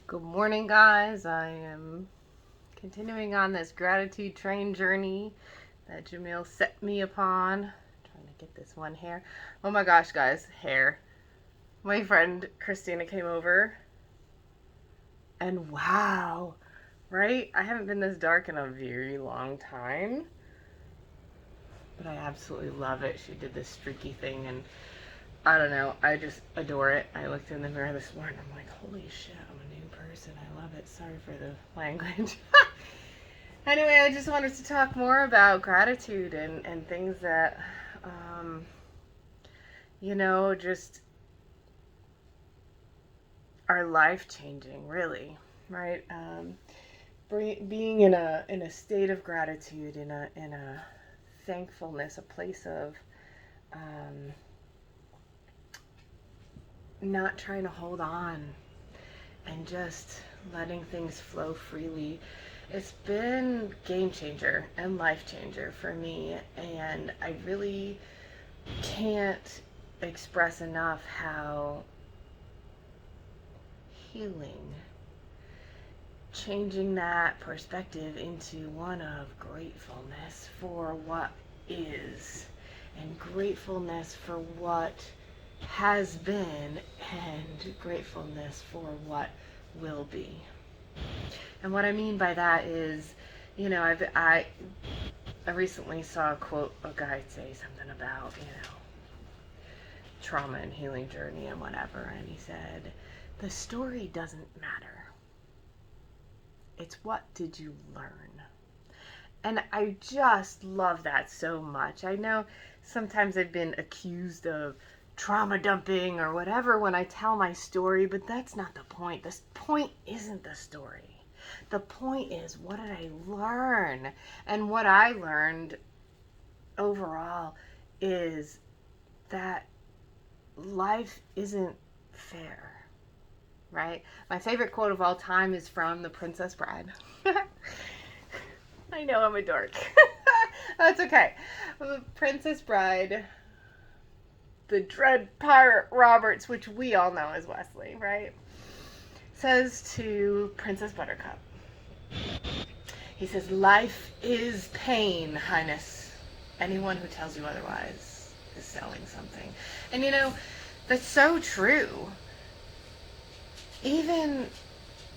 Good morning, guys. I am continuing on this gratitude train journey that Jamil set me upon. Trying to get this one hair. Oh my gosh, guys, hair. My friend Christina came over, and wow, right? I haven't been this dark in a very long time, but I absolutely love it. She did this streaky thing, and I don't know, I just adore it. I looked in the mirror this morning, I'm like, holy shit, I'm a new person. I love it. Sorry for the language. Anyway, I just wanted to talk more about gratitude and things that, um, just are life changing, really, right? Being in a state of gratitude, in a thankfulness, a place of um, not trying to hold on and just letting things flow freely. It's been game changer and life changer for me, and I really can't express enough how healing, changing that perspective into one of gratefulness for what is, and gratefulness for what has been, and gratefulness for what will be. And what I mean by that is, I recently saw a quote, a guy say something about, trauma and healing journey and whatever, and he said, the story doesn't matter. It's what did you learn? And I just love that so much. I know sometimes I've been accused of trauma dumping or whatever when I tell my story, but that's not the point. The point isn't the story. The point is, what did I learn? And what I learned overall is that life isn't fair, right? My favorite quote of all time is from The Princess Bride. I know I'm a dork. That's okay. The Princess Bride, the dread pirate Roberts, which we all know as Wesley, right? Says to Princess Buttercup, he says, life is pain, Highness. Anyone who tells you otherwise is selling something. And that's so true. Even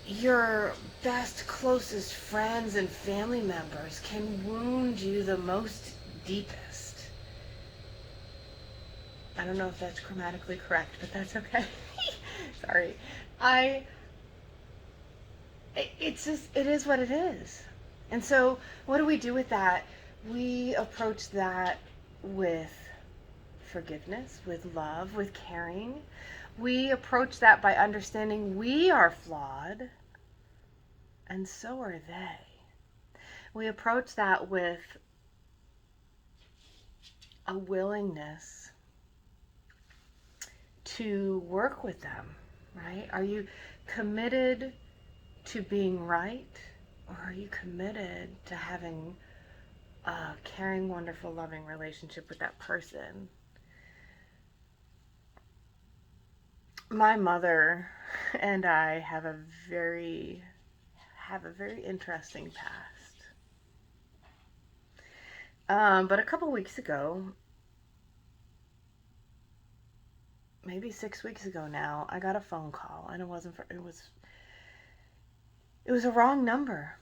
your best, closest friends and family members can wound you the most deepest. I don't know if that's grammatically correct, but that's okay. Sorry. It is what it is. And so, what do we do with that? We approach that with forgiveness, with love, with caring. We approach that by understanding we are flawed, and so are they. We approach that with a willingness to work with them, right? Are you committed to being right, or are you committed to having a caring, wonderful, loving relationship with that person? My mother and I have a very interesting past. But a couple weeks ago, maybe 6 weeks ago now, I got a phone call, and it was a wrong number.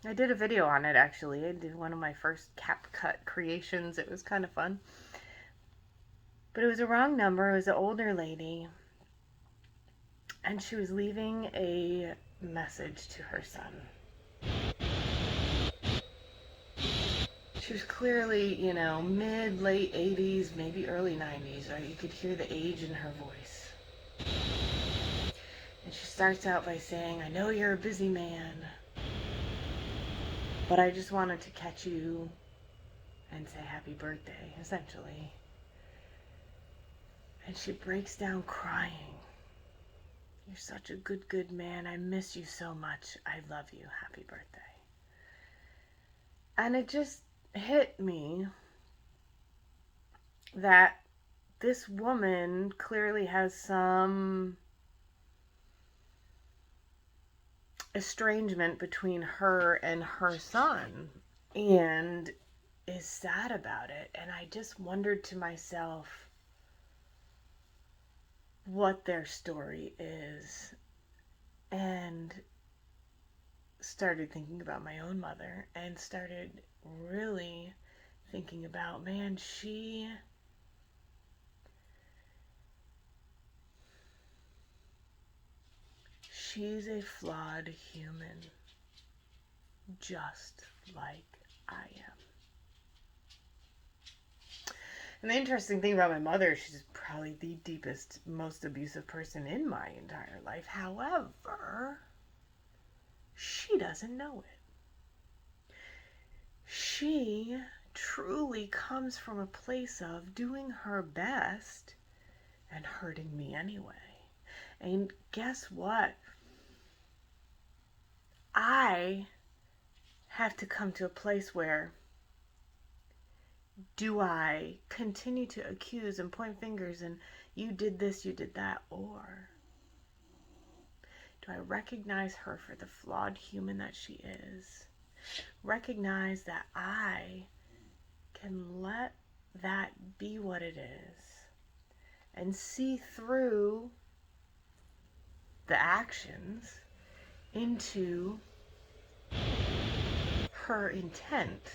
I did a video on it, actually. I did one of my first CapCut creations. It was kind of fun. But it was a wrong number. It was an older lady, and she was leaving a message to her son. She was clearly, late 80s, maybe early 90s, right? You could hear the age in her voice. And she starts out by saying, I know you're a busy man, but I just wanted to catch you and say happy birthday, essentially. And she breaks down crying. You're such a good man. I miss you so much. I love you. Happy birthday. And it just hit me that this woman clearly has some estrangement between her and her son, and is sad about it. And I just wondered to myself what their story is, and started thinking about my own mother, and started really thinking about, man, she's a flawed human, just like I am. And the interesting thing about my mother, she's probably the deepest, most abusive person in my entire life. However, she doesn't know it. She truly comes from a place of doing her best and hurting me anyway. And guess what? I have to come to a place where, do I continue to accuse and point fingers and you did this, you did that, or do I recognize her for the flawed human that she is? Recognize that I can let that be what it is and see through the actions into her intent,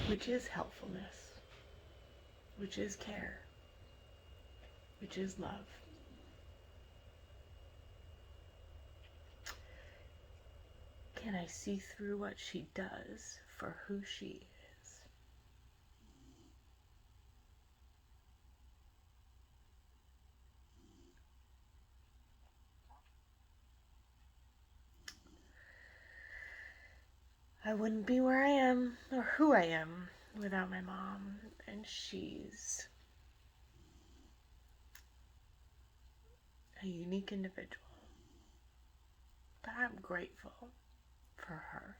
which is helpfulness, which is care, which is love. Can I see through what she does for who she is? I wouldn't be where I am or who I am without my mom, and she's a unique individual. But I'm grateful for her.